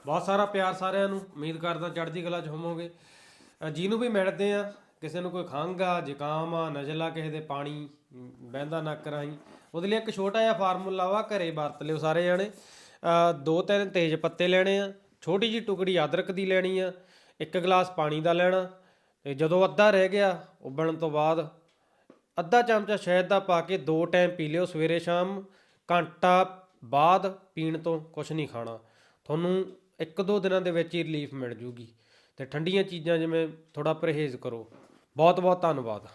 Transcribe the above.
ਬਹੁਤ ਸਾਰਾ ਪਿਆਰ ਸਾਰਿਆਂ ਨੂੰ। ਉਮੀਦ ਕਰਦਾ ਚੜ੍ਹਦੀ ਕਲਾ 'ਚ ਹੋਵੋਗੇ। ਜਿਹਨੂੰ ਵੀ ਮਿਲਦੇ ਆ, ਕਿਸੇ ਨੂੰ ਕੋਈ ਖੰਘ ਆ, ਜ਼ੁਕਾਮ ਆ, ਨਜ਼ਲਾ, ਕਿਸੇ ਦੇ ਪਾਣੀ ਬਹਿੰਦਾ ਨੱਕ ਰਾਹੀਂ, ਉਹਦੇ ਲਈ ਇੱਕ ਛੋਟਾ ਜਿਹਾ ਫਾਰਮੂਲਾ ਵਾ, ਘਰੇ ਵਰਤ ਲਿਓ ਸਾਰੇ ਜਾਣੇ। 2-3 ਤੇਜ਼ ਪੱਤੇ ਲੈਣੇ ਆ, ਛੋਟੀ ਜਿਹੀ ਟੁਕੜੀ ਅਦਰਕ ਦੀ ਲੈਣੀ ਆ, 1 ਗਲਾਸ ਪਾਣੀ ਦਾ ਲੈਣਾ। ਤੇ ਜਦੋਂ ਅੱਧਾ ਰਹਿ ਗਿਆ ਉਬਲਣ ਤੋਂ ਬਾਅਦ ਅੱਧਾ ਚਮਚਾ ਸ਼ਹਿਦ ਦਾ ਪਾ ਕੇ 2 ਟਾਈਮ ਪੀ ਲਿਓ, ਸਵੇਰੇ ਸ਼ਾਮ। ਘੰਟਾ ਬਾਅਦ ਪੀਣ ਤੋਂ ਕੁਛ ਨਹੀਂ ਖਾਣਾ, ਤੁਹਾਨੂੰ 1-2 ਦਿਨਾਂ ਦੇ ਵਿੱਚ ਹੀ ਰਿਲੀਫ ਮਿਲ ਜੂਗੀ। ਅਤੇ ਠੰਡੀਆਂ ਚੀਜ਼ਾਂ ਜਿਵੇਂ ਥੋੜ੍ਹਾ ਪਰਹੇਜ਼ ਕਰੋ। ਬਹੁਤ ਬਹੁਤ ਧੰਨਵਾਦ।